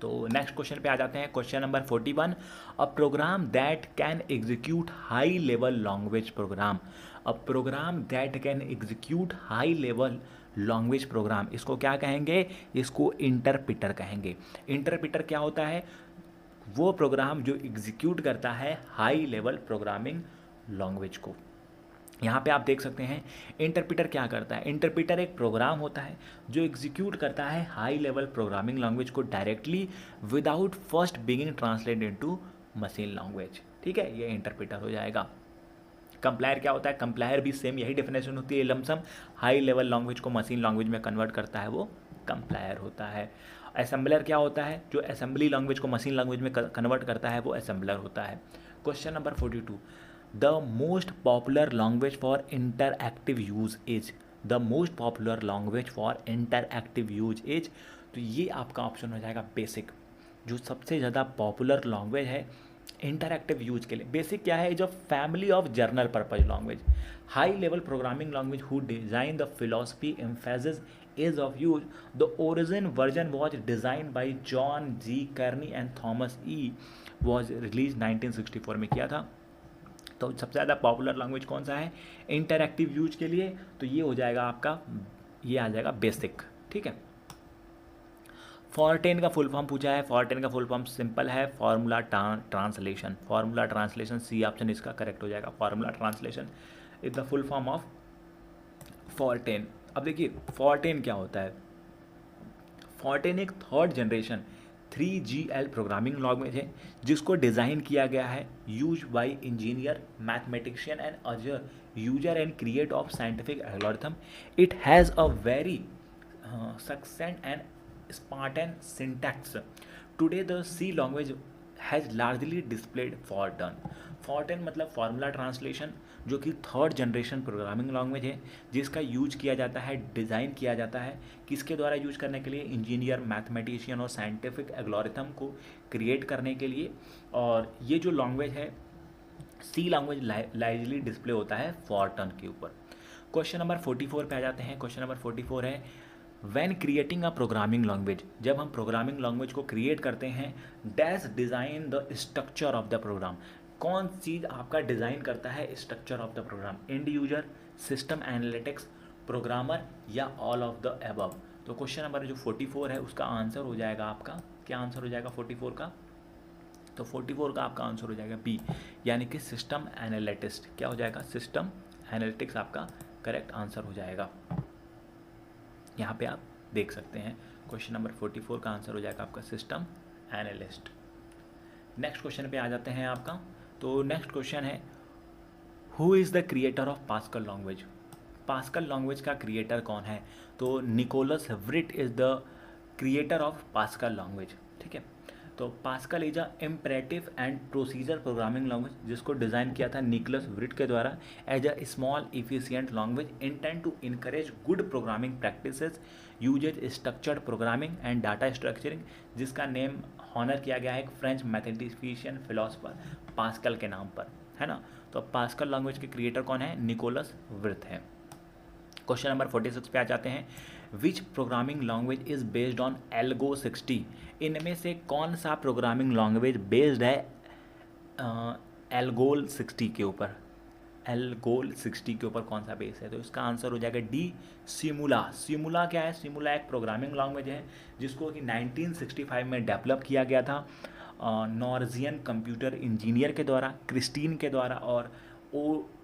तो नेक्स्ट क्वेश्चन पे आ जाते हैं, question number 41, a program that can execute high level language program, a program that can execute high level language program, इसको क्या कहेंगे? इसको इंटरप्रेटर कहेंगे। इंटरप्रेटर क्या होता है? वो प्रोग्राम जो एग्जीक्यूट करता है हाई लेवल प्रोग्रामिंग लैंग्वेज को। यहाँ पे आप देख सकते हैं इंटरप्रेटर क्या करता है। इंटरप्रेटर एक प्रोग्राम होता है जो एग्जीक्यूट करता है हाई लेवल प्रोग्रामिंग लैंग्वेज को directly without first being translate into machine language. ठीक है, ये इंटरप्रेटर हो जाएगा। कंप्लायर क्या होता है? कंप्लायर भी सेम यही डेफिनेशन होती है, लमसम हाई लेवल लैंग्वेज को मशीन लैंग्वेज में कन्वर्ट करता है, वो कंप्लायर होता है। असेंबलर क्या होता है? जो असेंबली लैंग्वेज को मशीन लैंग्वेज में कन्वर्ट करता है, वो असेंबलर होता है। Question number 42, the most popular language for interactive use is, the most popular language for interactive use is. तो ये आपका ऑप्शन हो जाएगा बेसिक, जो सबसे ज़्यादा पॉपुलर लैंग्वेज है इंटरएक्टिव यूज के लिए। बेसिक क्या है? जो family of general purpose language, high level programming language who design the philosophy emphasis ease of use, the origin version was design by John G Kemeny and Thomas E, was release 1964 में किया था। तो सबसे ज़्यादा पॉपुलर लैंग्वेज कौन सा है इंटरएक्टिव यूज के लिए? तो ये हो जाएगा आपका, ये आ जाएगा बेसिक। ठीक है, फॉर्टेन का फुल फॉर्म पूछा है। फॉर्टेन का फुल फॉर्म सिंपल है, formula translation. Formula translation, C option इसका करेक्ट हो जाएगा। Formula translation is the full form of Fortran. अब देखिए फॉर्टेन क्या होता है। फॉर्टेन एक third generation 3GL programming language है जिसको डिज़ाइन किया गया है use by engineer, mathematician and other user and create of scientific algorithm. It has a very succinct and Spartan syntax. Today the C language has largely displayed Fortran. Fortran मतलब फार्मूला ट्रांसलेशन, जो कि थर्ड जनरेशन प्रोग्रामिंग लैंग्वेज है जिसका यूज किया जाता है, डिज़ाइन किया जाता है किसके द्वारा यूज करने के लिए? इंजीनियर, मैथमेटिशियन और साइंटिफिक एल्गोरिथम को क्रिएट करने के लिए। और ये जो लैंग्वेज है सी लैंग्वेज लार्जली डिस्प्ले होता है फॉर्टन के ऊपर। क्वेश्चन नंबर 44 पे आ जाते हैं। क्वेश्चन नंबर 44 है, when creating a programming language, जब हम प्रोग्रामिंग लैंग्वेज को क्रिएट करते हैं, dash design the structure of the program, कौन चीज़ आपका डिज़ाइन करता है structure of the program? End user, system analytics, programmer या ऑल ऑफ द अबव? तो क्वेश्चन नंबर जो 44 है उसका आंसर हो जाएगा आपका, क्या आंसर हो जाएगा 44 का? तो 44 का आपका आंसर हो जाएगा बी, यानी कि सिस्टम एनालिटिस्ट। क्या हो जाएगा? सिस्टम एनालिटिक्स आपका करेक्ट आंसर हो जाएगा। यहाँ पे आप देख सकते हैं क्वेश्चन नंबर 44 का आंसर हो जाएगा आपका सिस्टम एनालिस्ट। नेक्स्ट क्वेश्चन पे आ जाते हैं आपका। तो नेक्स्ट क्वेश्चन है, who is the creator of Pascal language? Pascal language का क्रिएटर कौन है? तो Niklaus Wirth is the creator of Pascal language. ठीक है, तो Pascal is a imperative and procedure programming language जिसको डिज़ाइन किया था निकोलस व्रिट के द्वारा as a small efficient language intend to encourage good programming practices, uses structured programming and data structuring, जिसका नेम हॉनर किया गया है एक फ्रेंच मैथमेटिशियन फिलोसफर पास्कल के नाम पर, है ना। तो पास्कल लैंग्वेज के क्रिएटर कौन है? निकोलस व्रिट है। क्वेश्चन नंबर 46 पे आ जाते हैं, विच programming language is based on algo 60? इनमें से कौन सा प्रोग्रामिंग लैंग्वेज बेस्ड है एल्गोल 60 के ऊपर? एल्गोल 60 के ऊपर कौन सा बेस है? तो इसका आंसर हो जाएगा डी, सिमुला। सिमुला क्या है? सिमुला एक प्रोग्रामिंग लैंग्वेज है जिसको कि 1965 में डेवलप किया गया था नॉर्जियन कंप्यूटर इंजीनियर के द्वारा, क्रिस्टीन के द्वारा और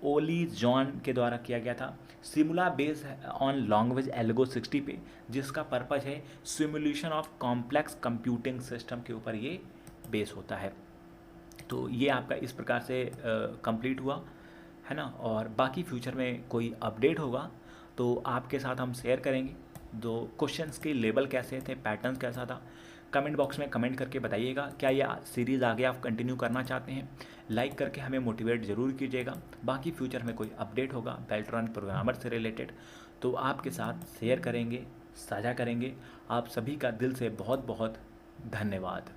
ओली जॉन के द्वारा किया गया था। सिमुला बेस्ड ऑन लैंग्वेज एल्गो 60 पे, जिसका पर्पज है simulation of complex computing system के ऊपर ये बेस होता है। तो ये आपका इस प्रकार से कंप्लीट हुआ है ना। और बाकी फ्यूचर में कोई अपडेट होगा तो आपके साथ हम शेयर करेंगे। दो क्वेश्चंस के लेवल कैसे थे, पैटर्न कैसा था, कमेंट बॉक्स में कमेंट करके बताइएगा। क्या ये सीरीज़ आगे आप कंटिन्यू करना चाहते हैं? लाइक करके हमें मोटिवेट ज़रूर कीजिएगा। बाकी फ्यूचर में कोई अपडेट होगा बेल्ट्रॉन प्रोग्रामर से रिलेटेड तो आपके साथ शेयर करेंगे, साझा करेंगे। आप सभी का दिल से बहुत बहुत धन्यवाद।